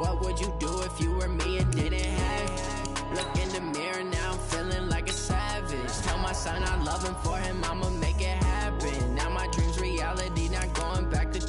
What would you do if you were me and didn't have it? Look in the mirror now, I'm feeling like a savage. Tell my son I love him, for him I'ma make it happen. Now my dream's reality, not going back to.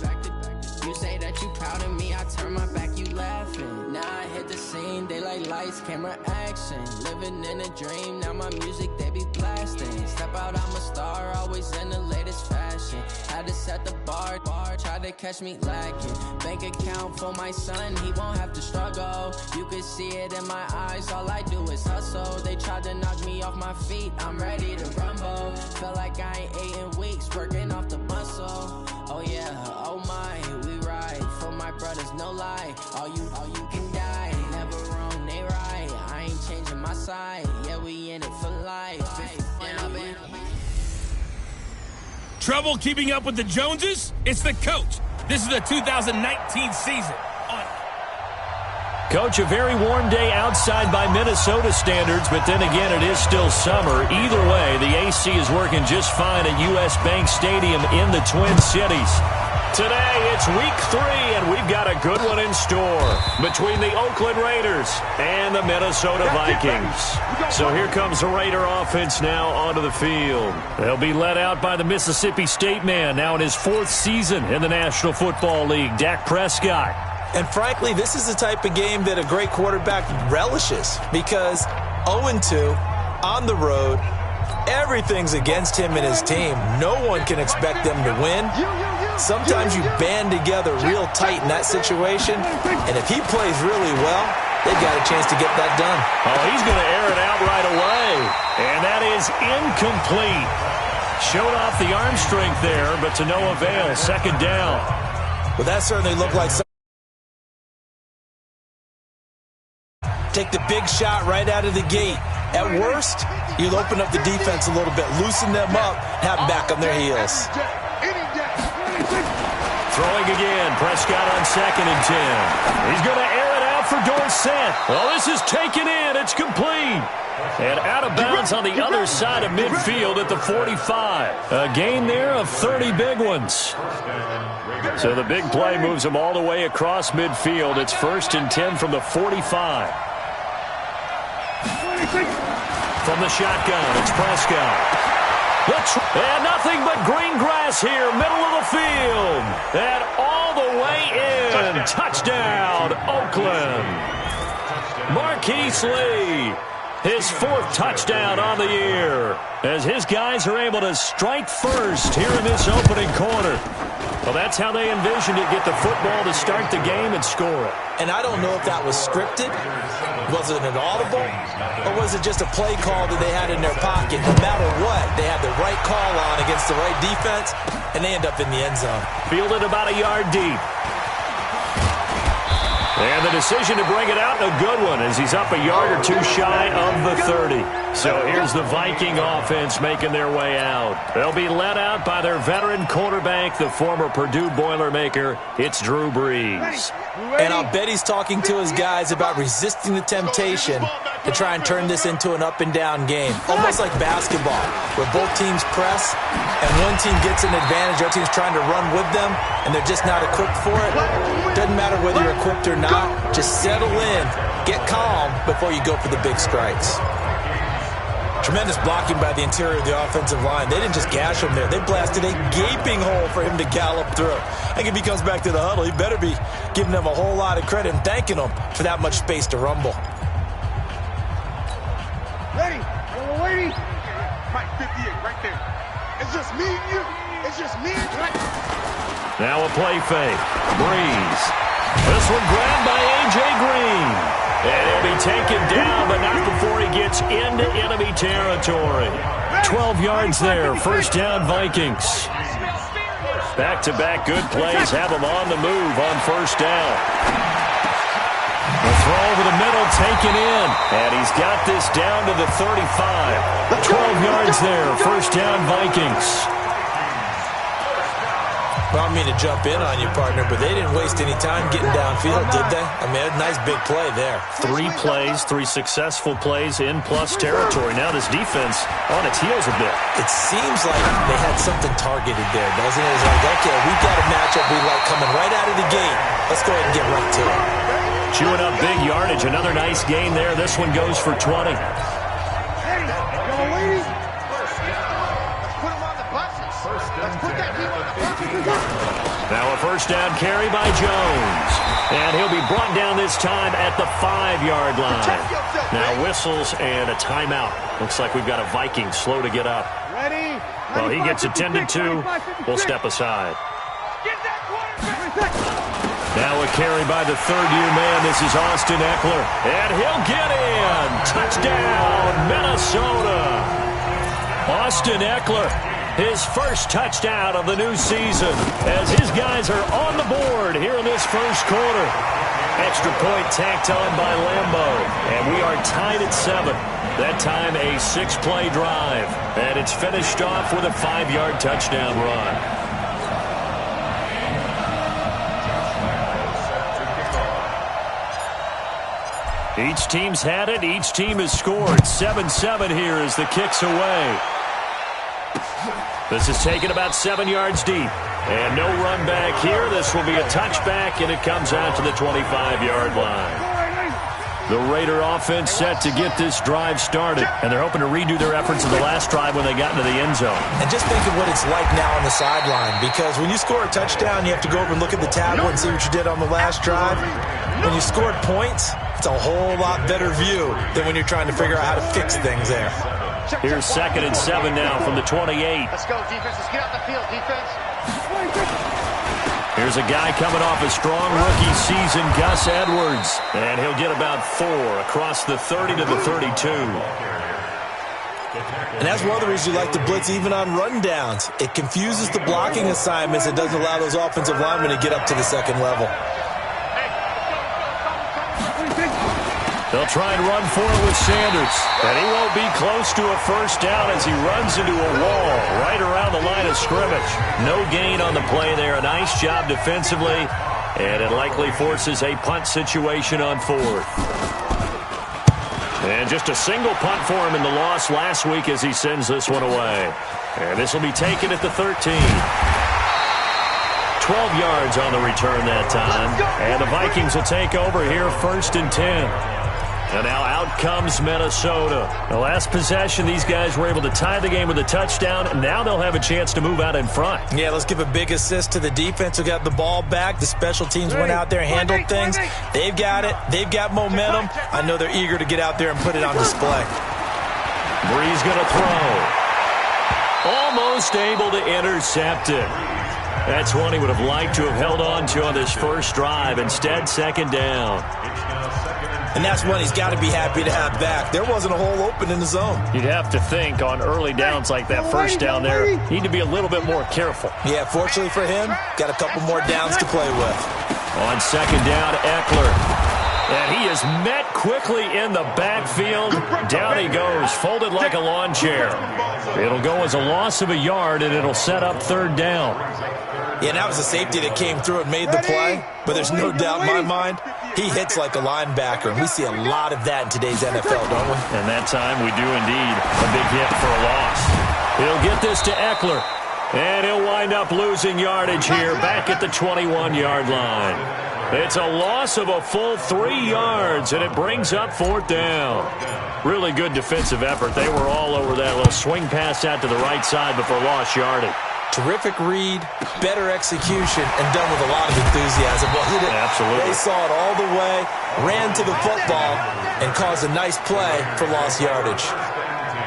You say that you proud of me, I turn my back, you laughing. Now I hit the scene, they like lights, camera, action. Living in a dream, now my music they be blasting. Step out, I'm a star, always in the latest fashion. Had to set the bar, try to catch me lacking. Bank account for my son, he won't have to struggle. You can see it in my eyes, all I do is hustle. They tried to knock me off my feet, I'm ready to rumble. Felt like I ain't ate in weeks, working off the muscle. Oh yeah, oh my, we ride for my brothers, no lie. All you can die, never wrong, they right. I ain't changing my side, yeah, we in it for life. Trouble keeping up with the Joneses? It's the coach. This is the 2019 season. Coach, a very warm day outside by Minnesota standards, but then again, it is still summer. Either way, the AC is working just fine at U.S. Bank Stadium in the Twin Cities. Today, it's week 3, and we've got a good one in store between the Oakland Raiders and the Minnesota Vikings. So here comes the Raider offense now onto the field. They'll be led out by the Mississippi State man, now in his 4th season in the National Football League, Dak Prescott. And frankly, this is the type of game that a great quarterback relishes because 0-2 on the road, everything's against him and his team. No one can expect them to win. Sometimes you band together real tight in that situation, and if he plays really well, they've got a chance to get that done. Oh, he's going to air it out right away, and that is incomplete. Showed off the arm strength there, but to no avail. 2nd down. Well, that certainly looked like something. Take the big shot right out of the gate. At worst, you'll open up the defense a little bit, loosen them up, have them back on their heels. Throwing again, Prescott on 2nd and 10. He's going to air it out for Dorsett. Well, this is taken in. It's complete. And out of bounds on the other side of midfield at the 45. A gain there of 30 big ones. So the big play moves them all the way across midfield. It's 1st and 10 from the 45. From the shotgun, it's Prescott. And nothing but green grass here, middle of the field. And all the way in. Touchdown, Oakland. Marquise Lee, his 4th touchdown on the year, as his guys are able to strike first here in this opening quarter. Well, that's how they envisioned it, get the football to start the game and score it. And I don't know if that was scripted. Was it an audible? Or was it just a play call that they had in their pocket? No matter what, they had the right call on against the right defense, and they end up in the end zone. Fielded about a yard deep. And the decision to bring it out, a good one, as he's up a yard or 2 shy of the 30. So here's the Viking offense making their way out. They'll be led out by their veteran quarterback, the former Purdue Boilermaker. It's Drew Brees. And I'll bet he's talking to his guys about resisting the temptation to try and turn this into an up-and-down game. Almost like basketball, where both teams press, and one team gets an advantage, the other team's trying to run with them, and they're just not equipped for it. Doesn't matter whether you're equipped or not. Just settle in, get calm before you go for the big strikes. Tremendous blocking by the interior of the offensive line. They didn't just gash him there. They blasted a gaping hole for him to gallop through. I think if he comes back to the huddle, he better be giving them a whole lot of credit and thanking them for that much space to rumble. Ready? We're waiting. Right, 58, right there. It's just me and you. It's just me and you. Now a play fake. Breeze. This one grabbed by A.J. Green. And he'll be taken down, but not before he gets into enemy territory. 12 yards there. 1st down, Vikings. Back-to-back good plays have him on the move on 1st down. The throw over the middle, taken in. And he's got this down to the 35. 12 yards there. 1st down, Vikings. Well, I don't mean to jump in on you, partner, but they didn't waste any time getting downfield, did they? I mean, a nice big play there. 3 plays, 3 successful plays in plus territory. Now this defense on its heels a bit. It seems like they had something targeted there, doesn't it? It's like, okay, we've got a matchup we like coming right out of the gate. Let's go ahead and get right to it. Chewing up big yardage. Another nice gain there. This one goes for 20. Now a first down carry by Jones. And he'll be brought down this time at the 5-yard line. Now whistles and a timeout. Looks like we've got a Viking slow to get up. Well, he gets attended to. We'll step aside. Now a carry by the third-year man. This is Austin Eckler. And he'll get in. Touchdown, Minnesota. Austin Eckler, his first touchdown of the new season, as his guys are on the board here in this first quarter. Extra point tacked on by Lambo, and we are tied at 7. That time a 6-play drive, and it's finished off with a 5-yard touchdown run. Each team's had it. Each team has scored. 7-7 here as the kick's away. This is taken about 7 yards deep. And no run back here. This will be a touchback, and it comes out to the 25-yard line. The Raider offense set to get this drive started, and they're hoping to redo their efforts in the last drive when they got into the end zone. And just think of what it's like now on the sideline, because when you score a touchdown, you have to go over and look at the tablet and see what you did on the last drive. When you scored points, it's a whole lot better view than when you're trying to figure out how to fix things there. Here's 2nd and 7 now from the 28. Let's go, defense. Let's get out the field, defense. Here's a guy coming off a strong rookie season, Gus Edwards. And he'll get about 4 across the 30 to the 32. And that's one of the reasons you like to blitz even on rundowns. It confuses the blocking assignments. It doesn't allow those offensive linemen to get up to the second level. They'll try and run for it with Sanders. And he won't be close to a first down as he runs into a wall right around the line of scrimmage. No gain on the play there. A nice job defensively. And it likely forces a punt situation on 4th. And just a single punt for him in the loss last week as he sends this one away. And this will be taken at the 13. 12 yards on the return that time. And the Vikings will take over here 1st and 10. And now out comes Minnesota. The last possession, these guys were able to tie the game with a touchdown. And now they'll have a chance to move out in front. Yeah, let's give a big assist to the defense who got the ball back. The special teams went out there, handled things. They've got it. They've got momentum. I know they're eager to get out there and put it on display. Breeze going to throw. Almost able to intercept it. That's one he would have liked to have held on to on this first drive. Instead, 2nd down. And that's one he's got to be happy to have back. There wasn't a hole open in the zone. You'd have to think on early downs like that first down there, need to be a little bit more careful. Yeah, fortunately for him, got a couple more downs to play with. On 2nd down, Eckler. And he is met quickly in the backfield. Down he goes, folded like a lawn chair. It'll go as a loss of a yard, and it'll set up 3rd down. Yeah, that was a safety that came through and made the play. But there's no doubt in my mind, he hits like a linebacker. And we see a lot of that in today's NFL, don't we? And that time we do indeed. A big hit for a loss. He'll get this to Eckler. And he'll wind up losing yardage here back at the 21-yard line. It's a loss of a full 3 yards, and it brings up 4th down. Really good defensive effort. They were all over that little swing pass out to the right side before lost yardage. Terrific read, better execution, and done with a lot of enthusiasm, wasn't it? Absolutely. They saw it all the way, ran to the football, and caused a nice play for lost yardage.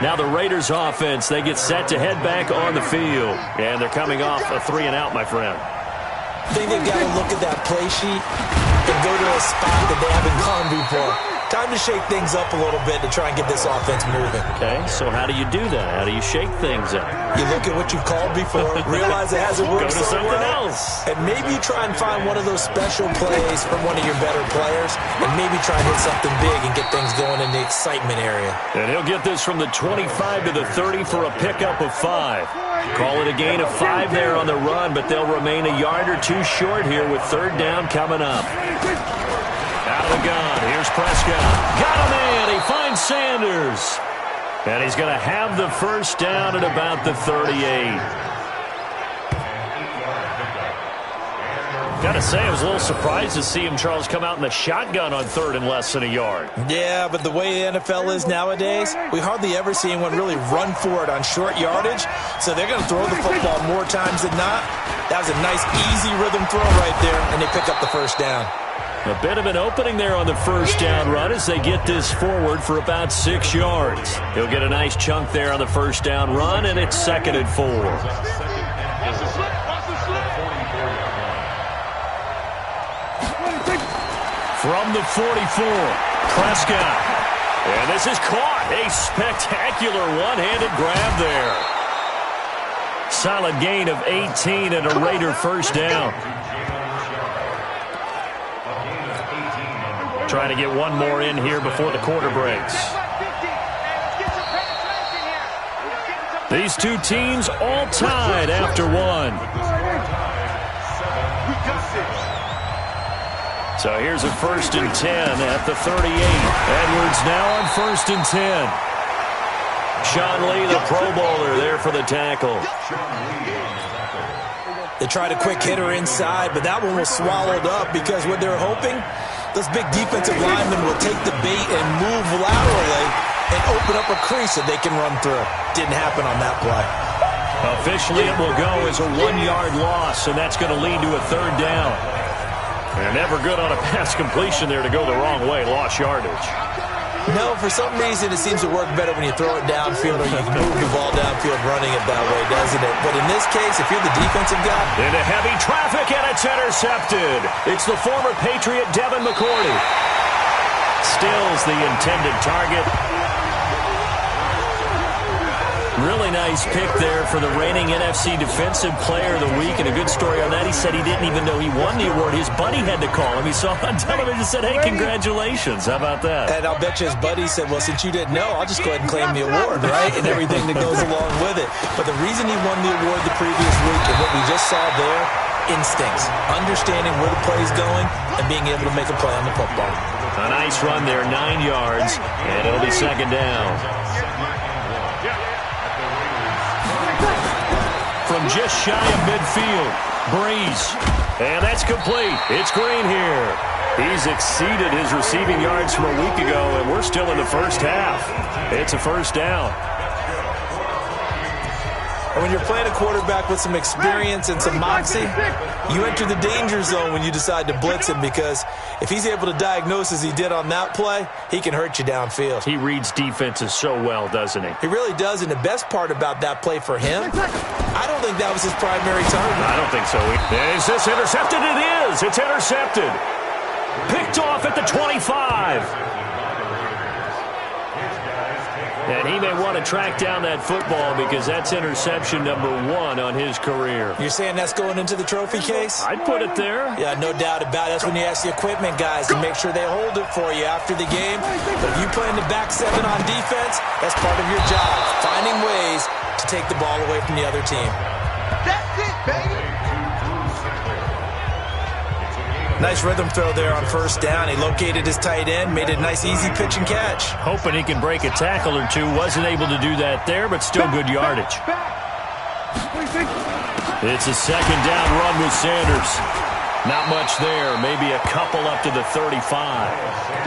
Now the Raiders offense, they get set to head back on the field. And they're coming off a 3-and-out, my friend. I think they've got to look at that play sheet and go to a spot that they haven't gone before. Time to shake things up a little bit to try and get this offense moving. Okay, so how do you do that? How do you shake things up? You look at what you've called before, realize it hasn't worked Go to so something well, else. and maybe you try and find one of those special plays from one of your better players, and maybe try and hit something big and get things going in the excitement area. And he'll get this from the 25 to the 30 for a pickup of 5. Call it a gain of 5 there on the run, but they'll remain a yard or 2 short here with 3rd down coming up. Out of the gun, here's Prescott. Got him in, he finds Sanders. And he's going to have the first down at about the 38. Gotta say, I was a little surprised to see him, Charles, come out in the shotgun on 3rd and less than a yard. Yeah, but the way the NFL is nowadays, we hardly ever see anyone really run for it on short yardage. So they're going to throw the football more times than not. That was a nice, easy rhythm throw right there, and they pick up the first down. A bit of an opening there on the first down run as they get this forward for about 6 yards. He'll get a nice chunk there on the first down run, and it's 2nd and 4. From the 44, Prescott. And this is caught. A spectacular one-handed grab there. Solid gain of 18 and a Raider first down. Trying to get one more in here before the quarter breaks. These two teams all tied after one. So here's a 1st and 10 at the 38. Edwards now on 1st and 10. Sean Lee, the Pro Bowler, there for the tackle. They tried a quick hitter inside, but that one was swallowed up because what they're hoping, those big defensive linemen will take the bait and move laterally and open up a crease that they can run through. Didn't happen on that play. Officially, it will go as a 1-yard loss, and that's going to lead to a 3rd down. And never good on a pass completion there to go the wrong way. Lost yardage. No, for some reason it seems to work better when you throw it downfield or you can move the ball downfield running it that way, doesn't it? But in this case, if you're the defensive guy... Into heavy traffic, and it's intercepted. It's the former Patriot Devin McCourty. Stills the intended target. Really nice pick there for the reigning NFC Defensive Player of the Week. And a good story on that. He said he didn't even know he won the award. His buddy had to call him. He saw it on television and said, hey, congratulations. How about that? And I'll bet you his buddy said, well, since you didn't know, I'll just go ahead and claim the award, right? And everything that goes along with it. But the reason he won the award the previous week and what we just saw there, instincts, understanding where the play is going and being able to make a play on the football. A nice run there, 9 yards, and it'll be 2nd down. From just shy of midfield, Breeze. And that's complete. It's Green here. He's exceeded his receiving yards from a week ago, and we're still in the first half. It's a first down. And when you're playing a quarterback with some experience and some moxie, you enter the danger zone when you decide to blitz him, because if he's able to diagnose as he did on that play, he can hurt you downfield. He reads defenses so well, doesn't he? He really does, and the best part about that play for him, I don't think that was his primary target. I don't think so. Is this intercepted? It is. It's intercepted. Picked off at the 25. And he may want to track down that football because that's interception number 1 on his career. You're saying that's going into the trophy case? I'd put it there. Yeah, no doubt about it. That's when you ask the equipment guys to make sure they hold it for you after the game. But if you play in the back 7 on defense, that's part of your job, finding ways to take the ball away from the other team. That's it, baby. Nice rhythm throw there on first down. He located his tight end, made a nice easy pitch and catch. Hoping he can break a tackle or two. Wasn't able to do that there, but still good yardage. It's a 2nd down run with Sanders. Not much there. Maybe a couple up to the 35.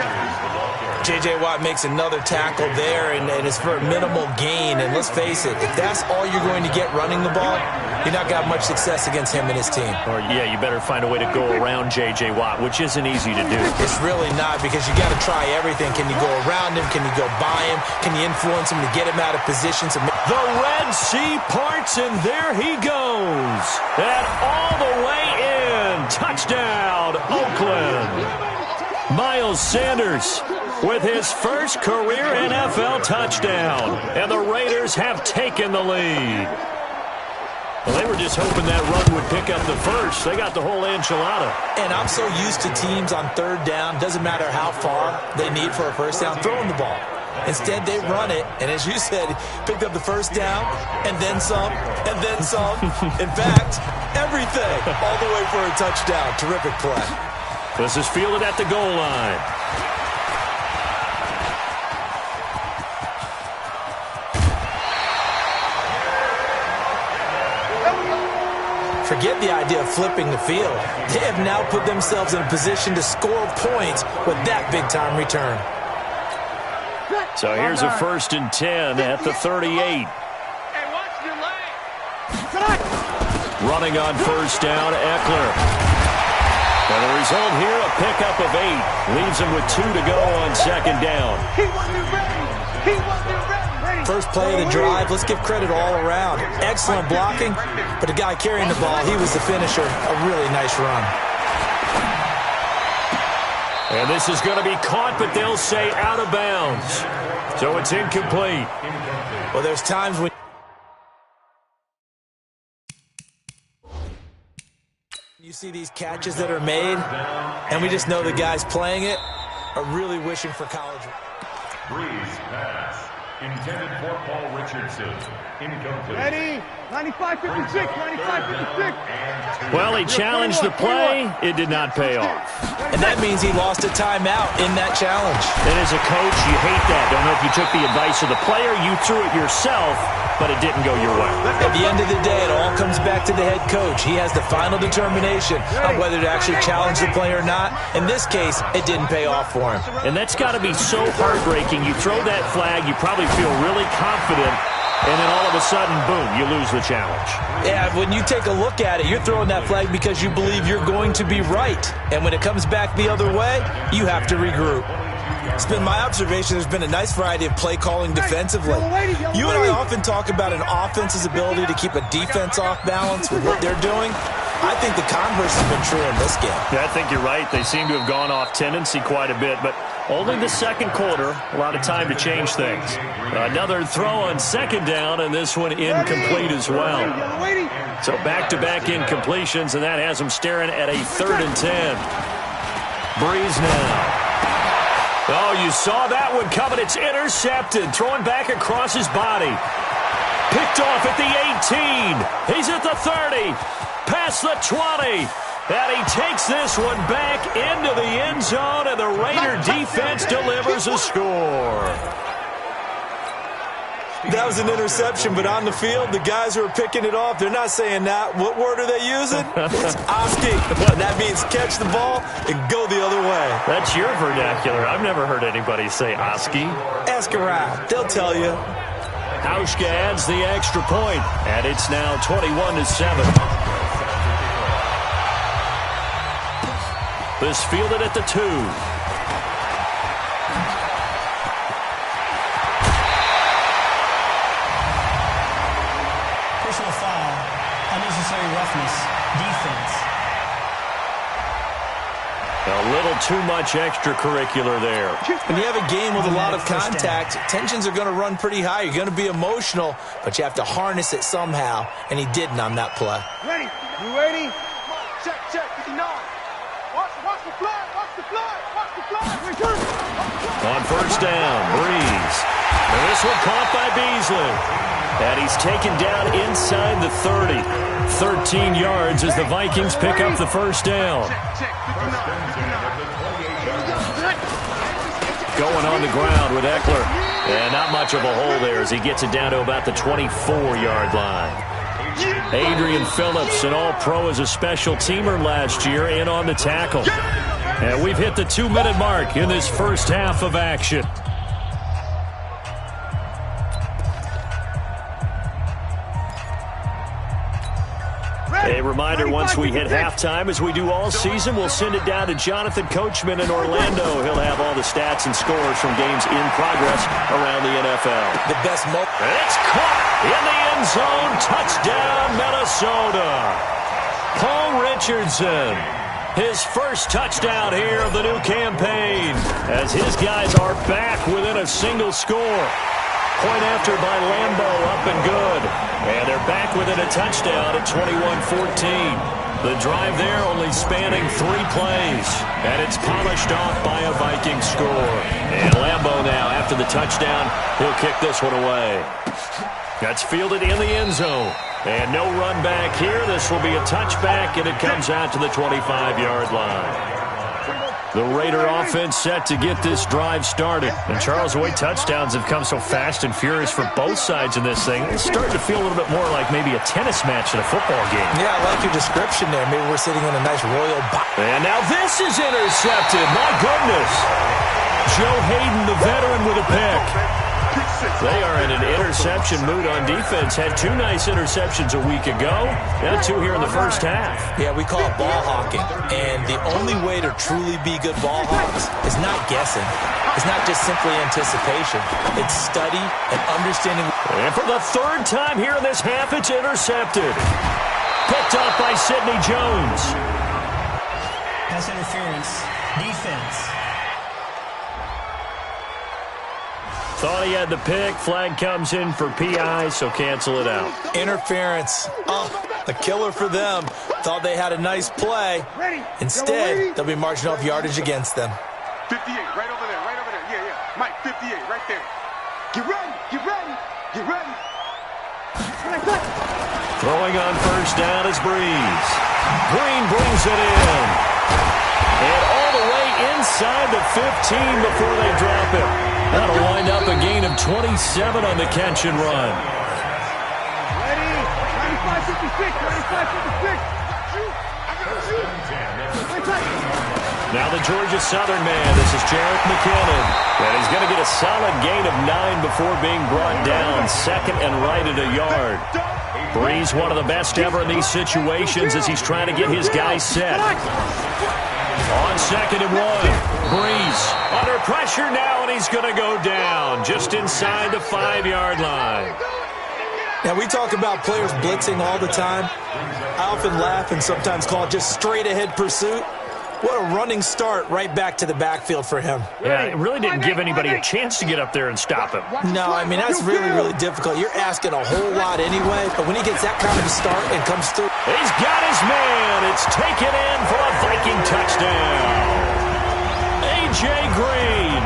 J.J. Watt makes another tackle there, and it's for a minimal gain. And let's face it, if that's all you're going to get running the ball, you're not going to have much success against him and his team. Or, yeah, you better find a way to go around J.J. Watt, which isn't easy to do. It's really not, because you got to try everything. Can you go around him? Can you go by him? Can you influence him to get him out of position? The Red Sea parts, and there he goes. And all the way in. Touchdown, Oakland. Miles Sanders with his first career NFL touchdown. And the Raiders have taken the lead. Well, they were just hoping that run would pick up the first. They got the whole enchilada. And I'm so used to teams on 3rd down, doesn't matter how far they need for a first down, throwing the ball. Instead, they run it, and as you said, picked up the first down, and then some, and then some. In fact, everything, all the way for a touchdown. Terrific play. This is fielded at the goal line. Forget the idea of flipping the field. They have now put themselves in a position to score points with that big-time return. So here's a 1st and 10 at the 38. Running on 1st down, Eckler. And the result here, a pickup of 8. Leaves him with 2 to go on 2nd down. First play of the drive, let's give credit all around. Excellent blocking, but the guy carrying the ball, he was the finisher. A really nice run. And this is going to be caught, but they'll say out of bounds. So it's incomplete. Well, there's times when you see these catches that are made, and we just know the guys playing it are really wishing for college. Breeze pass. Intended for Paul Richardson. Incomplete. Ready? 95-56, 95-56. Well, he challenged the play. It did not pay off. And that means he lost a timeout in that challenge. And as a coach, you hate that. Don't know if you took the advice of the player. You threw it yourself, but it didn't go your way. At the end of the day, it all comes back to the head coach. He has the final determination on whether to actually challenge the play or not. In this case, it didn't pay off for him. And that's got to be so heartbreaking. You throw that flag, you probably feel really confident, and then all of a sudden, boom, you lose the challenge. Yeah, when you take a look at it, you're throwing that flag because you believe you're going to be right. And when it comes back the other way, you have to regroup. It's been my observation there's been a nice variety of play calling defensively. You and I often talk about an offense's ability to keep a defense off balance with what they're doing. I think the converse has been true in this game. Yeah, I think you're right. They seem to have gone off tendency quite a bit, but only the 2nd quarter, a lot of time to change things. Another throw on 2nd down, and this one incomplete as well. So back-to-back incompletions, and that has them staring at a 3rd and 10. Breeze now. Oh, you saw that one coming. It's intercepted. Throwing back across his body. Picked off at the 18. He's at the 30. Past the 20. And he takes this one back into the end zone, and the Raider defense delivers a score. That was an interception, but on the field, the guys who are picking it off, they're not saying that. What word are they using? It's Oski. That means catch the ball and go the other way. That's your vernacular. I've never heard anybody say Oski. Ask around. They'll tell you. Hauschka adds the extra point, and it's now 21-7. This fielded at the 2. Personal foul, unnecessary roughness, defense. A little too much extracurricular there. When you have a game with a lot of contact, tensions are going to run pretty high. You're going to be emotional, but you have to harness it somehow, and he didn't on that play. Ready? You ready? Check, 59. Watch the flag, watch the flag, watch the flag. On 1st down, Breeze. And this one caught by Beasley. And he's taken down inside the 30. 13 yards as the Vikings pick up the 1st down. Going on the ground with Eckler. And not much of a hole there as he gets it down to about the 24-yard line. Adrian Phillips, an all-pro as a special teamer last year, in on the tackle. And we've hit the 2-minute mark in this first half of action. A reminder, once we hit halftime, as we do all season, we'll send it down to Jonathan Coachman in Orlando. He'll have all the stats and scores from games in progress around the NFL. The best moment. It's caught in the end zone. Touchdown, Minnesota. Paul Richardson. His first touchdown here of the new campaign, as his guys are back within a single score. Point after by Lambo, up and good. And they're back within a touchdown at 21-14. The drive there only spanning 3 plays. And it's polished off by a Viking score. And Lambo now, after the touchdown, he'll kick this one away. That's fielded in the end zone. And no run back here. This will be a touchback, and it comes out to the 25-yard line. The Raider offense set to get this drive started. And Charles, the way touchdowns have come so fast and furious for both sides in this thing, it's starting to feel a little bit more like maybe a tennis match in a football game. Yeah, I like your description there. Maybe we're sitting in a nice royal box. And now this is intercepted. My goodness. Joe Hayden, the veteran, with a pick. They are in an interception mood on defense. Had 2 nice interceptions a week ago. Now 2 here in the first half. Yeah, we call it ball hawking. And the only way to truly be good ball hawks is not guessing. It's not just simply anticipation. It's study and understanding. And for the 3rd time here in this half, it's intercepted. Picked off by Sidney Jones. Pass interference. Defense. Thought he had the pick. Flag comes in for PI, so cancel it out. Interference. Oh, a killer for them. Thought they had a nice play. Instead, they'll be marching off yardage against them. 58, right over there, right over there. Yeah, yeah. Mike, 58, right there. Get ready, get ready, get ready. Throwing on first down is Breeze. Green brings it in. And all the way inside the 15 before they drop it. That'll wind up a gain of 27 on the catch and run. Ready, 95-56, 95-56. Now the Georgia Southern man, this is Jarrett McKinnon. And he's going to get a solid gain of 9 before being brought down. 2nd and right at a yard. Breeze, one of the best ever in these situations as he's trying to get his guys set. On 2nd and 1, Breeze under pressure now, and he's going to go down just inside the 5-yard line. Now, we talk about players blitzing all the time. I often laugh and sometimes call it just straight-ahead pursuit. What a running start right back to the backfield for him. Yeah, it really didn't give anybody a chance to get up there and stop him. No, I mean, that's really, really difficult. You're asking a whole lot anyway, but when he gets that kind of a start and comes through. He's got his man. It's taken in for a Viking touchdown. A.J. Green,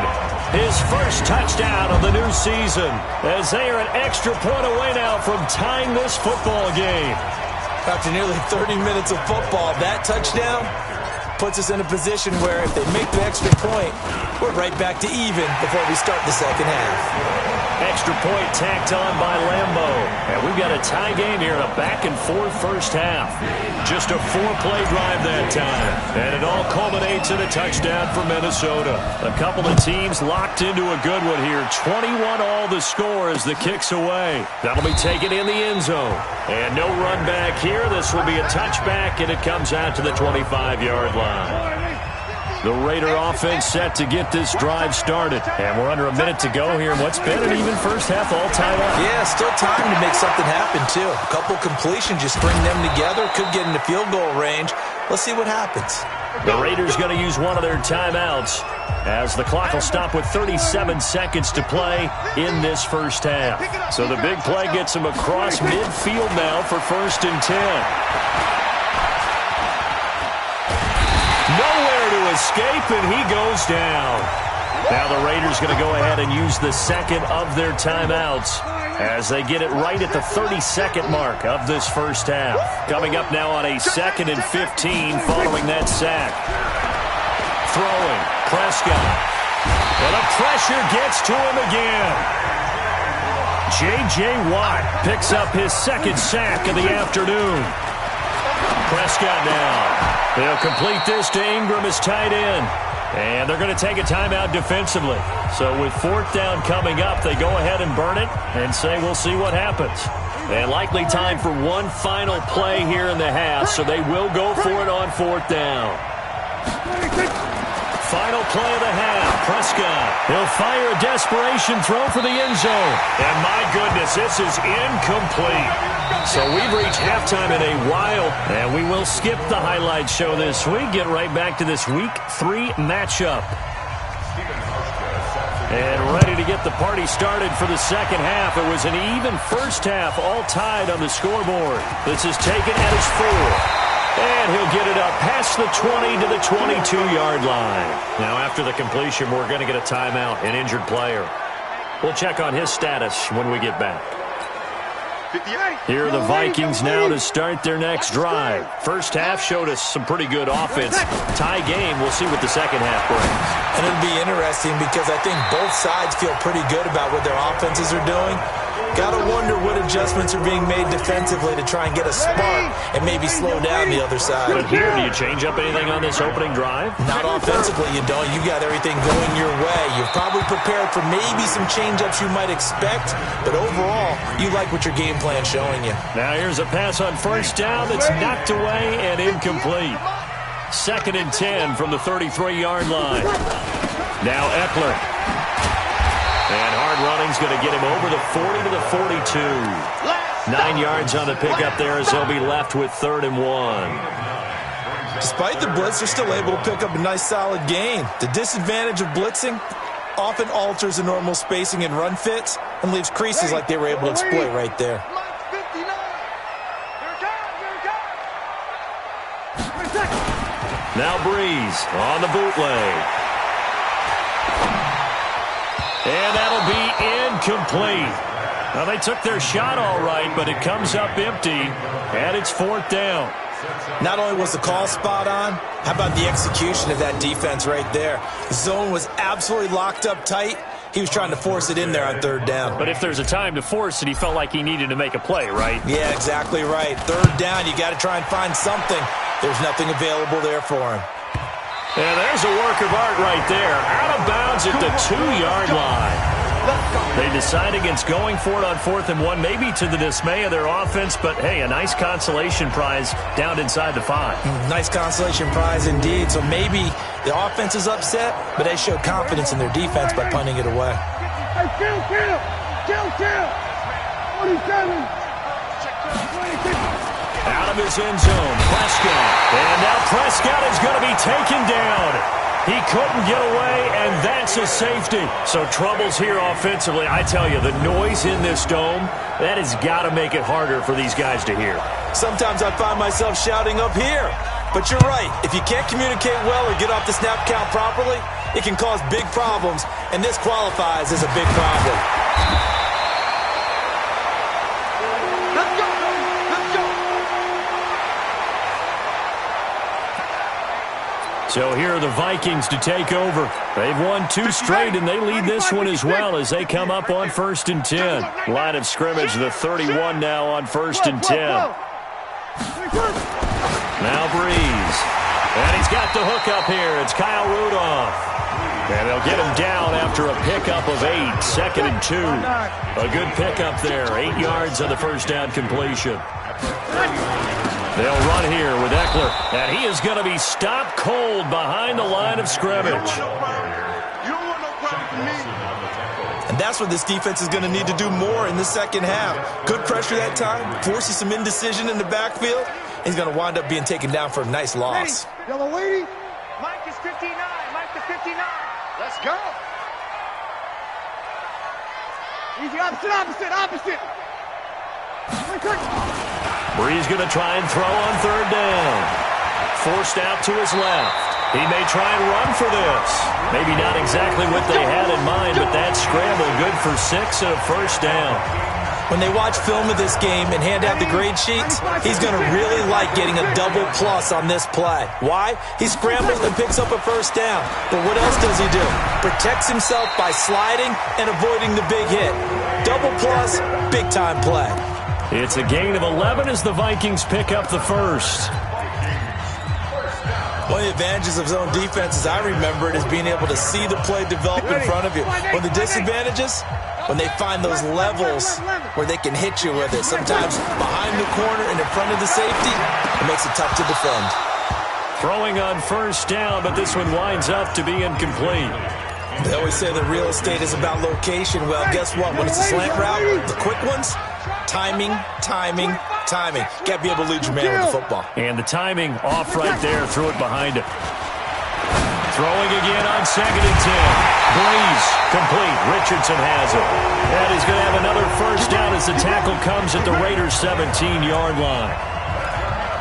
his first touchdown of the new season, as they are an extra point away now from tying this football game. After nearly 30 minutes of football, that touchdown puts us in a position where if they make the extra point, we're right back to even before we start the second half. Extra point tacked on by Lambo. And we've got a tie game here in a back-and-forth first half. Just a 4-play drive that time. And it all culminates in a touchdown for Minnesota. A couple of teams locked into a good one here. 21-all the score as the kick's away. That'll be taken in the end zone. And no run back here. This will be a touchback, and it comes out to the 25-yard line. The Raider offense set to get this drive started. And we're under a minute to go here in what's been an even first half, all tied up. Yeah, still time to make something happen, too. A couple completions, just string them together. Could get into field goal range. Let's see what happens. The Raiders going to use one of their timeouts as the clock will stop with 37 seconds to play in this first half. So the big play gets him across midfield now for 1st and 10. Nowhere to escape, and he goes down. Now the Raiders going to go ahead and use the second of their timeouts as they get it right at the 32nd mark of this first half. Coming up now on a 2nd and 15 following that sack. Throwing, Prescott. And the pressure gets to him again. J.J. Watt picks up his 2nd sack of the afternoon. Prescott now. They'll complete this to Ingram as tight end. And they're going to take a timeout defensively. So with 4th down coming up, they go ahead and burn it and say we'll see what happens. And likely time for one final play here in the half, so they will go for it on 4th down. Final play of the half. Prescott. He'll fire a desperation throw for the end zone. And my goodness, this is incomplete. So we've reached halftime in a while, and we will skip the highlight show this week. Get right back to this Week 3 matchup. And ready to get the party started for the second half. It was an even first half, all tied on the scoreboard. This is taken at his 4. And he'll get it up past the 20 to the 22-yard line. Now after the completion, we're going to get a timeout, an injured player. We'll check on his status when we get back. Here are the Vikings now to start their next drive. First half showed us some pretty good offense. Tie game, we'll see what the second half brings. And it'll be interesting because I think both sides feel pretty good about what their offenses are doing. Gotta wonder what adjustments are being made defensively to try and get a spark and maybe slow down the other side. But here, do you change up anything on this opening drive? Not offensively, you don't. You got everything going your way. You've probably prepared for maybe some change-ups you might expect, but overall, you like what your game plan's showing you. Now here's a pass on first down that's knocked away and incomplete. 2nd and 10 from the 33-yard line. Now Eckler. And hard running's going to get him over the 40 to the 42. 9 yards on the pickup there as they'll be left with 3rd and 1. Despite the blitz, they're still able to pick up a nice solid gain. The disadvantage of blitzing often alters the normal spacing and run fits and leaves creases like they were able to exploit right there. Now Breeze on the bootleg. And that'll be incomplete. Now, they took their shot all right, but it comes up empty, and it's 4th down. Not only was the call spot on, how about the execution of that defense right there? The zone was absolutely locked up tight. He was trying to force it in there on 3rd down. But if there's a time to force it, he felt like he needed to make a play, right? Yeah, exactly right. 3rd down, you got to try and find something. There's nothing available there for him. And there's a work of art right there. Out of bounds at the 2-yard line. They decide against going for it on 4th and 1, maybe to the dismay of their offense, but, hey, a nice consolation prize down inside the 5. Nice consolation prize indeed. So maybe the offense is upset, but they showed confidence in their defense by punting it away. Hey, kill! 47! Out of his end zone, Prescott. And now Prescott is going to be taken down. He couldn't get away, and that's a safety. So troubles here offensively. I tell you, the noise in this dome, that has got to make it harder for these guys to hear. Sometimes I find myself shouting up here. But you're right. If you can't communicate well or get off the snap count properly, it can cause big problems, and this qualifies as a big problem. So here are the Vikings to take over. They've won 2 straight, and they lead this one as well as they come up on 1st and 10. Line of scrimmage, the 31 now on 1st and 10. Now Breeze. And he's got the hook up here. It's Kyle Rudolph. And they'll get him down after a pickup of 8. 2nd and 2. A good pickup there. 8 yards on the first down completion. They'll run here with Eckler, and he is going to be stopped cold behind the line of scrimmage. And that's what this defense is going to need to do more in the second half. Good pressure that time, forces some indecision in the backfield. He's going to wind up being taken down for a nice loss. Yellow lady. Mike is 59. Mike to 59. Let's go. Easy, opposite. Breeze going to try and throw on 3rd down. Forced out to his left. He may try and run for this. Maybe not exactly what they had in mind, but that scramble good for 6 and a first down. When they watch film of this game and hand out the grade sheets, he's going to really like getting a double plus on this play. Why? He scrambles and picks up a first down. But what else does he do? Protects himself by sliding and avoiding the big hit. Double plus, big-time play. It's a gain of 11 as the Vikings pick up the first. One of the advantages of zone defense, as I remember it, is being able to see the play develop in front of you. One of the disadvantages, when they find those levels where they can hit you with it. Sometimes behind the corner and in front of the safety, it makes it tough to defend. Throwing on first down, but this one winds up to be incomplete. They always say that real estate is about location. Well, guess what? When it's a slant route, the quick ones, timing. Got to be able to lead your man with the football. And the timing off right there. Threw it behind him. Throwing again on 2nd and 10. Breeze complete. Richardson has it. And he's going to have another first down as the tackle comes at the Raiders' 17-yard line.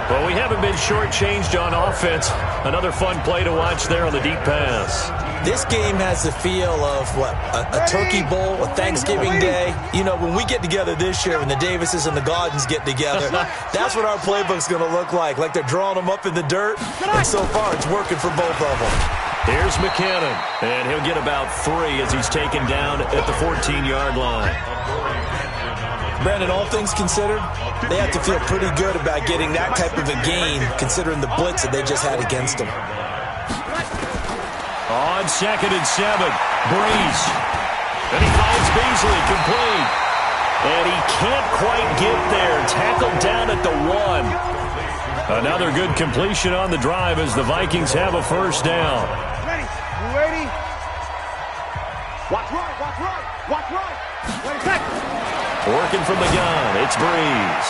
Well, we haven't been shortchanged on offense. Another fun play to watch there on the deep pass. This game has the feel of, what, a turkey bowl, a Thanksgiving day. You know, when we get together this year, when the Davises and the Gaudens get together, that's what our playbook's going to look like they're drawing them up in the dirt. And so far, it's working for both of them. Here's McKinnon, and he'll get about 3 as he's taken down at the 14-yard line. Brandon, all things considered, they have to feel pretty good about getting that type of a gain, considering the blitz that they just had against them. On 2nd and 7, Breeze. And he finds Beasley complete. And he can't quite get there. Tackled down at the 1. Another good completion on the drive as the Vikings have a first down. Ready? You ready? Watch right, watch right, watch right. Ready, set. Working from the gun, it's Breeze.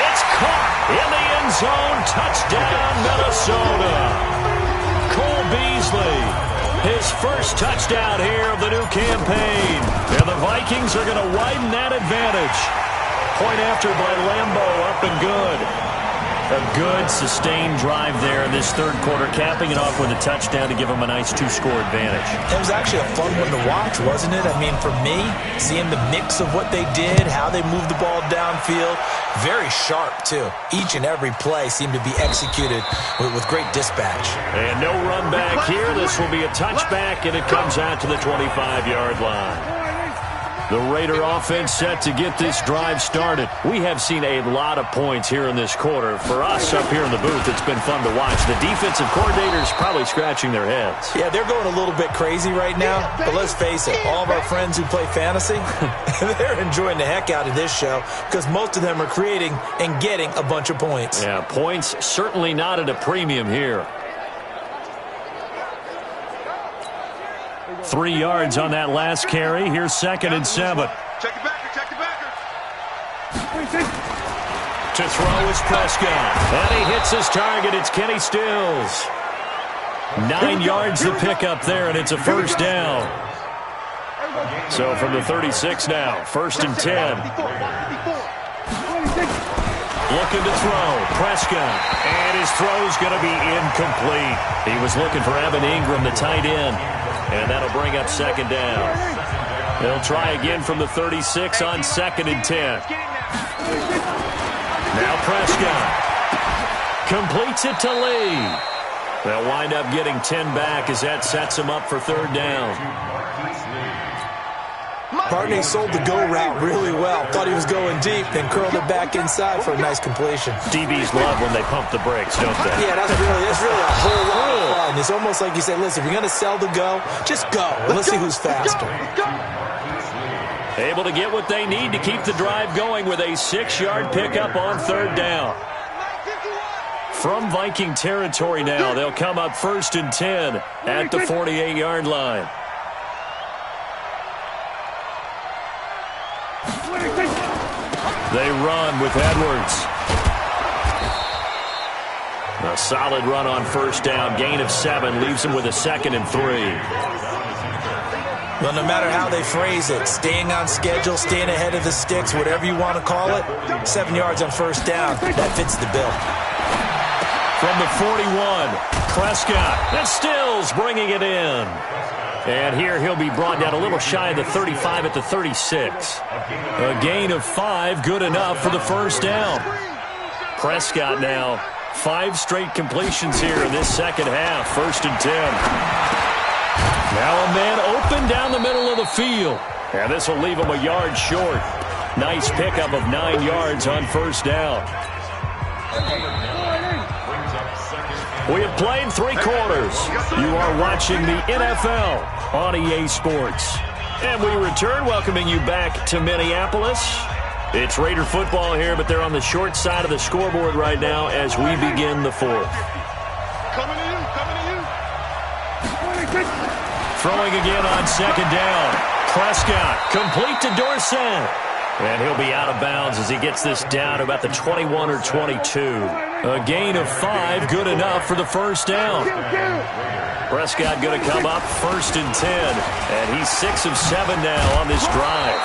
It's caught in the end zone. Touchdown, Minnesota. Cole Beasley, his first touchdown here of the new campaign. And the Vikings are going to widen that advantage. Point after by Lambeau, up and good. A good, sustained drive there in this third quarter, capping it off with a touchdown to give them a nice 2-score advantage. It was actually a fun one to watch, wasn't it? I mean, for me, seeing the mix of what they did, how they moved the ball downfield, very sharp, too. Each and every play seemed to be executed with great dispatch. And no run back here. This will be a touchback, and it comes out to the 25-yard line. The Raider offense set to get this drive started. We have seen a lot of points here in this quarter. For us up here in the booth, it's been fun to watch. The defensive coordinators probably scratching their heads. Yeah, they're going a little bit crazy right now. But let's face it, all of our friends who play fantasy, they're enjoying the heck out of this show because most of them are creating and getting a bunch of points. Yeah, points certainly not at a premium here. 3 yards on that last carry. Here's 2nd and 7. Check the backer, check the backer. To throw is Prescott. And he hits his target. It's Kenny Stills. 9 yards to pick up there, and it's a first down. So from the 36 now, 1st and 10. Looking to throw. Prescott. And his throw's going to be incomplete. He was looking for Evan Ingram, the tight end. And that'll bring up 2nd down. They'll try again from the 36 on 2nd and 10. Now Prescott completes it to Lee. They'll wind up getting 10 back as that sets him up for 3rd down. Barney sold the go route really well. Thought he was going deep, then curled it back inside for a nice completion. DBs love when they pump the brakes, don't they? Yeah, that's really a whole lot of fun. It's almost like you say, listen, if you're going to sell the go, just go. Let's see who's faster. Able to get what they need to keep the drive going with a 6-yard pickup on 3rd down. From Viking territory now, they'll come up 1st and 10 at the 48-yard line. They run with Edwards. A solid run on 1st down. Gain of 7 leaves him with a 2nd and 3. Well, no matter how they phrase it, staying on schedule, staying ahead of the sticks, whatever you want to call it, 7 yards on 1st down, that fits the bill. From the 41, Prescott. And Stills bringing it in. And here he'll be brought down a little shy of the 35 at the 36. A gain of 5, good enough for the 1st down. Prescott now, 5 straight completions here in this second half. 1st and 10. Now a man open down the middle of the field. And this will leave him a yard short. Nice pickup of 9 yards on 1st down. We have played 3 quarters. You are watching the NFL on EA Sports. And we return, welcoming you back to Minneapolis. It's Raider football here, but they're on the short side of the scoreboard right now as we begin the 4th. Coming to you, coming to you. Throwing again on 2nd down. Prescott, complete to Dorsett. And he'll be out of bounds as he gets this down to about the 21 or 22. A gain of 5, good enough for the 1st down. Prescott going to come up 1st and 10. And he's 6 of 7 now on this drive.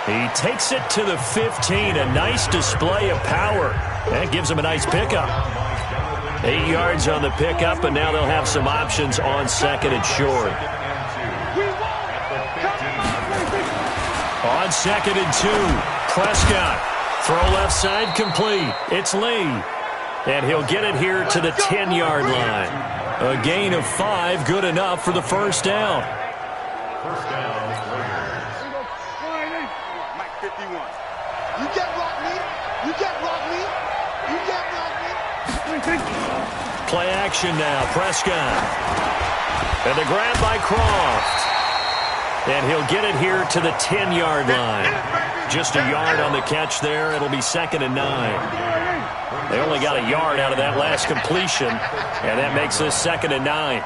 He takes it to the 15. A nice display of power. That gives him a nice pickup. 8 yards on the pickup, and now they'll have some options on second and short. On second and 2, Prescott. Throw left side complete. It's Lee. And he'll get it here to the 10-yard line. A gain of 5, good enough for the first down. First down, Raiders. Mike 51. You get rock me. You get rock me. You get rock me. Play action now, Prescott. And the grab by Croft. And he'll get it here to the 10-yard line. Just a yard on the catch there. It'll be second and 9. They only got a yard out of that last completion, and that makes this second and 9.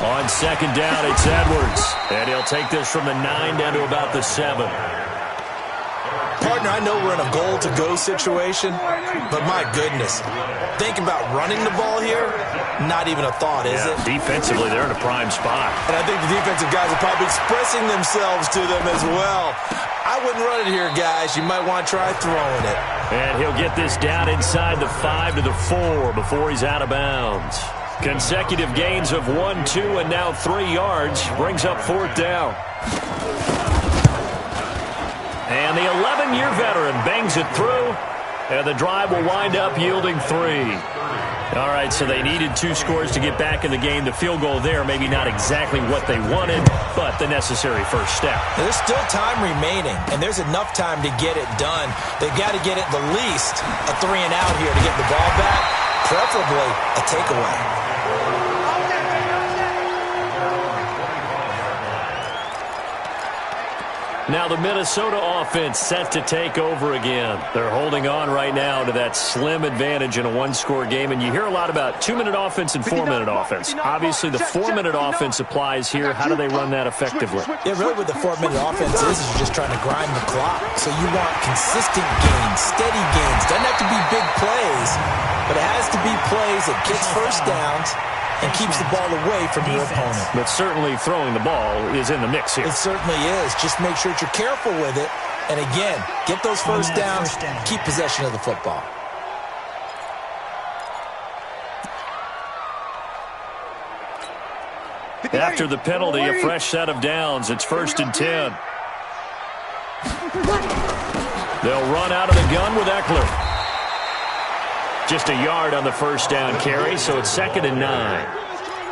On second down, it's Edwards. And he'll take this from the 9 down to about the 7. Partner, I know we're in a goal-to-go situation, but my goodness, think about running the ball here, not even a thought, is it? Defensively, they're in a prime spot. And I think the defensive guys are probably expressing themselves to them as well. I wouldn't run it here, guys. You might want to try throwing it. And he'll get this down inside the 5 to the 4 before he's out of bounds. Consecutive gains of 1, 2, and now 3 yards brings up fourth down. And the 11-year veteran bangs it through, and the drive will wind up yielding 3. All right, so they needed 2 scores to get back in the game. The field goal there, maybe not exactly what they wanted, but the necessary first step. There's still time remaining, and there's enough time to get it done. They've got to get it the least a 3-and-out here to get the ball back, preferably a takeaway. Now the Minnesota offense set to take over again. They're holding on right now to that slim advantage in a 1-score game, and you hear a lot about 2-minute offense and 4-minute offense. Obviously, the 4-minute offense applies here. How do they run that effectively? Yeah, really what the 4-minute offense is you're just trying to grind the clock. So you want consistent gains, steady gains. Doesn't have to be big plays, but it has to be plays that gets first downs and keeps the ball away from your opponent. But certainly throwing the ball is in the mix here. It certainly is. Just make sure that you're careful with it. And again, get those first downs, keep possession of the football. After the penalty, a fresh set of downs. It's first and 10. They'll run out of the gun with Eckler. Just a yard on the first down carry, so it's second and 9.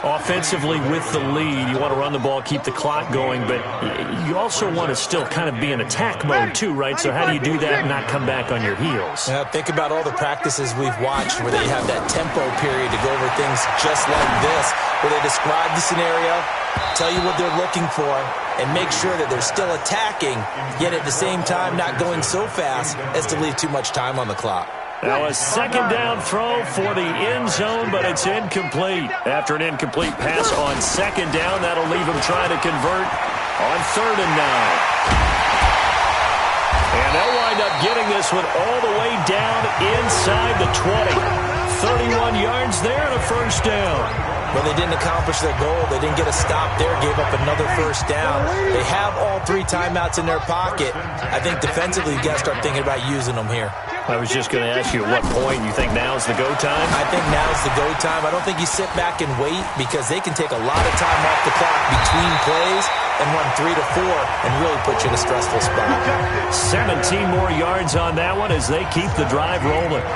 Offensively with the lead, you want to run the ball, keep the clock going, but you also want to still kind of be in attack mode too, right? So how do you do that and not come back on your heels? Yeah, think about all the practices we've watched where they have that tempo period to go over things just like this, where they describe the scenario, tell you what they're looking for, and make sure that they're still attacking, yet at the same time not going so fast as to leave too much time on the clock. Now a second down throw for the end zone, but it's incomplete. After an incomplete pass on second down, that'll leave him trying to convert on third and 9. And they'll wind up getting this one all the way down inside the 20. 31 yards there and a first down. But they didn't accomplish their goal. They didn't get a stop there, gave up another first down. They have all 3 timeouts in their pocket. I think defensively you got to start thinking about using them here. I was just going to ask you at what point you think now's the go time? I think now's the go time. I don't think you sit back and wait because they can take a lot of time off the clock between plays and run 3 to 4 and really put you in a stressful spot. 17 more yards on that one as they keep the drive rolling.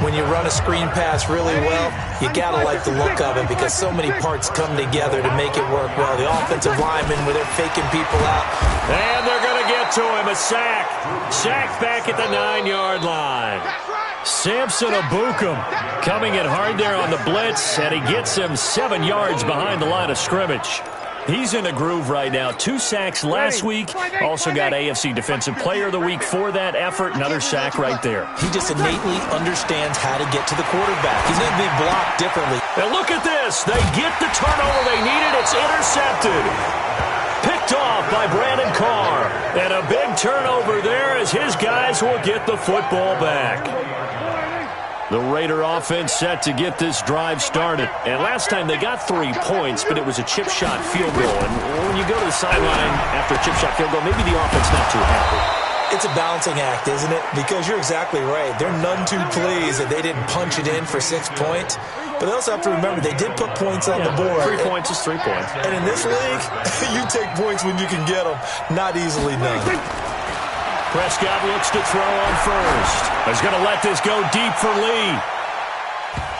When you run a screen pass really well, you got to like the look of it because so many parts come together to make it work well. The offensive linemen, where they're faking people out. And they're going to get to him. A sack. Sack back at the 9-yard line. Samson Abukum coming in hard there on the blitz, and he gets him 7 yards behind the line of scrimmage. He's in a groove right now. 2 sacks last week. Also got AFC Defensive Player of the Week for that effort. Another sack right there. He just innately understands how to get to the quarterback. He's going to be blocked differently. And look at this. They get the turnover they needed. It's intercepted. Picked off by Brandon Carr. And a big turnover there as his guys will get the football back. The Raider offense set to get this drive started. And last time they got 3 points, but it was a chip shot field goal. And when you go to the sideline after a chip shot field goal, maybe the offense not too happy. It's a balancing act, isn't it? Because you're exactly right. They're none too pleased that they didn't punch it in for 6 points. But they also have to remember they did put points on the board. 3 points is 3 points. And in this league, you take points when you can get them. Not easily done. Prescott looks to throw on first. He's going to let this go deep for Lee.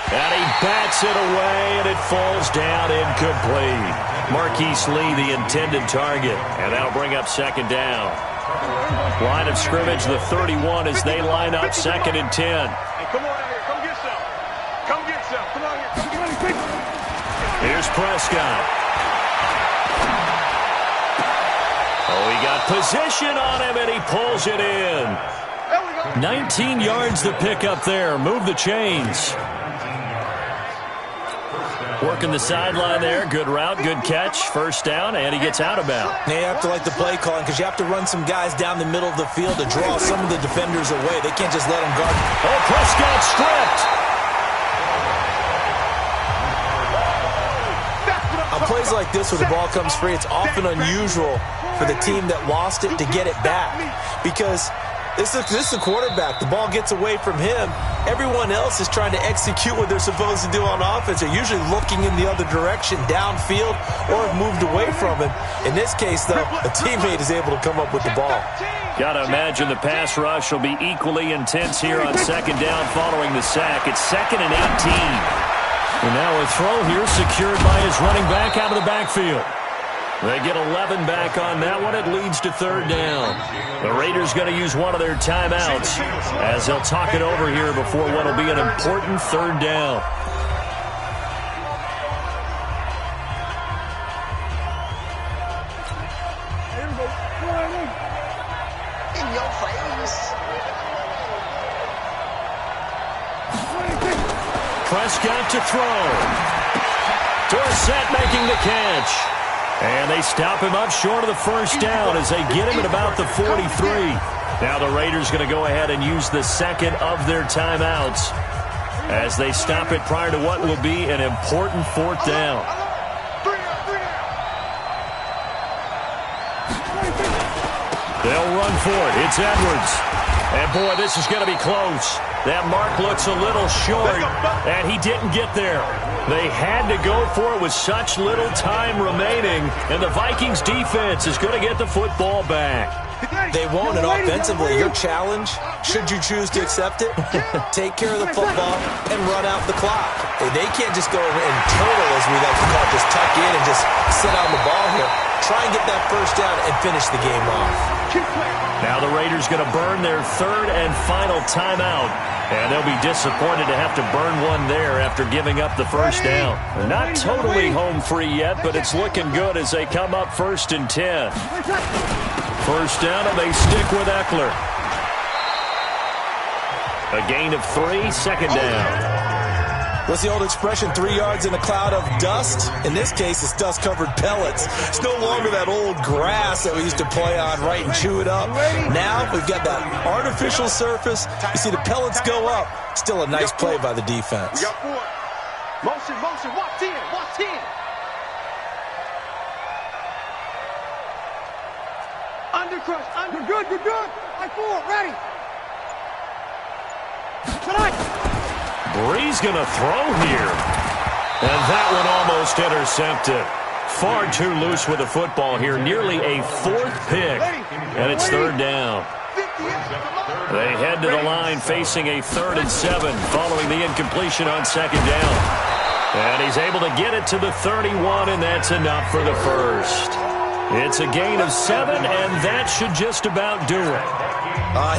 And he bats it away, and it falls down incomplete. Marquise Lee, the intended target. And that'll bring up second down. Line of scrimmage, the 31, as they line up 2nd and 10. Hey, come on out here. Come get some. Come get some. Come on here. Here's Prescott. Oh, he got position on him, and he pulls it in. 19 yards to pick up there. Move the chains. Working the sideline there. Good route, good catch. First down, and he gets out of bounds. Now you have to like the play calling because you have to run some guys down the middle of the field to draw some of the defenders away. They can't just let them guard. Oh, Prescott stripped. On plays like this where the ball comes free, it's often unusual for the team that lost it to get it back because this is the quarterback. The ball gets away from him. Everyone else is trying to execute what they're supposed to do on offense. They're usually looking in the other direction, downfield, or have moved away from him. In this case, though, a teammate is able to come up with the ball. Got to imagine the pass rush will be equally intense here on second down following the sack. It's 2nd and 18. And now a throw here secured by his running back out of the backfield. They get 11 back on that one. It leads to 3rd down. The Raiders going to use one of their timeouts as they'll talk it over here before what will be an important 3rd down. In your face. Prescott to throw. Dorsett making the catch. And they stop him up short of the first down as they get him at about the 43. Now the Raiders going to go ahead and use the 2nd of their timeouts as they stop it prior to what will be an important 4th down. They'll run for it. It's Edwards. And, boy, this is going to be close. That mark looks a little short, and he didn't get there. They had to go for it with such little time remaining, and the Vikings defense is going to get the football back. They won't, and offensively, your challenge, should you choose to accept it, take care of the football and run out the clock. They can't just go and turtle, as we like to call it, just tuck in and just sit on the ball here. Try and get that first down and finish the game off. Now the Raiders going to burn their 3rd and final timeout, and they'll be disappointed to have to burn one there after giving up the first down. They're not totally home free yet, but it's looking good as they come up 1st and 10. First down, and they stick with Eckler. A gain of 3, 2nd down. What's the old expression, 3 yards in a cloud of dust? In this case, it's dust-covered pellets. It's no longer that old grass that we used to play on, right, and chew it up. Now we've got that artificial surface. You see the pellets go up. Still a nice play by the defense. We got 4. Motion, motion. Watch 10. Watch 10. Under crush. Under. You're good. You're good. Like 4. Ready. Tonight. Bree's going to throw here. And that one almost intercepted. Far too loose with the football here. Nearly a 4th pick. And it's 3rd down. They head to the line facing a 3rd and 7 following the incompletion on 2nd down. And he's able to get it to the 31, and that's enough for the first. It's a gain of 7, and that should just about do it.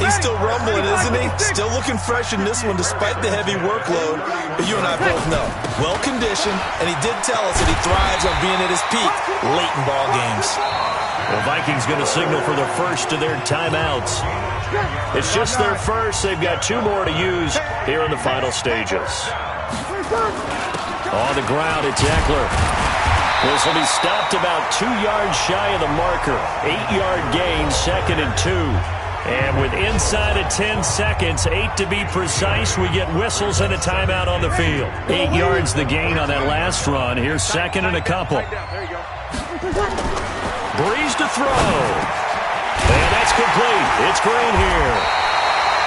He's still rumbling, isn't he? Still looking fresh in this one despite the heavy workload. But you and I both know, well-conditioned, and he did tell us that he thrives on being at his peak late in ball games. The Vikings going to signal for the first of their timeouts. It's just their first. They've got 2 more to use here in the final stages. On the ground, it's Eckler. This will be stopped about 2 yards shy of the marker. 8-yard gain, 2nd and 2. And with inside of 10 seconds, 8 to be precise, we get whistles and a timeout on the field. 8 yards the gain on that last run. Here's second and a couple. Breeze to throw. And that's complete. It's Green here.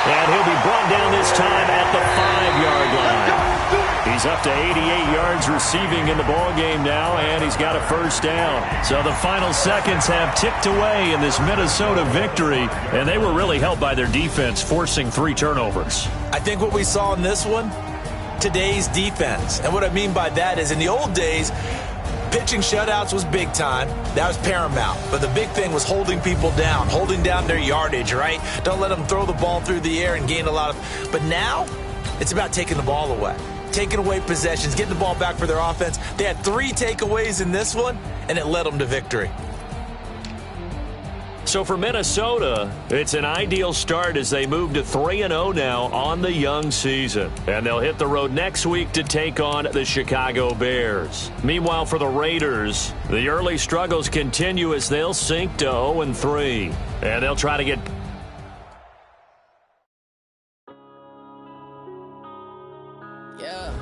And he'll be brought down this time at the 5-yard line. He's up to 88 yards receiving in the ballgame now, and he's got a first down. So the final seconds have ticked away in this Minnesota victory, and they were really helped by their defense, forcing 3 turnovers. I think what we saw in this one, today's defense. And what I mean by that is in the old days, pitching shutouts was big time. That was paramount. But the big thing was holding people down, holding down their yardage, right? Don't let them throw the ball through the air and gain a lot of... But now, it's about taking the ball away. Taking away possessions, getting the ball back for their offense. They had 3 takeaways in this one, and it led them to victory. So for Minnesota, it's an ideal start as they move to 3-0 now on the young season. And they'll hit the road next week to take on the Chicago Bears. Meanwhile, for the Raiders, the early struggles continue as they'll sink to 0-3. And they'll try to get... Yeah.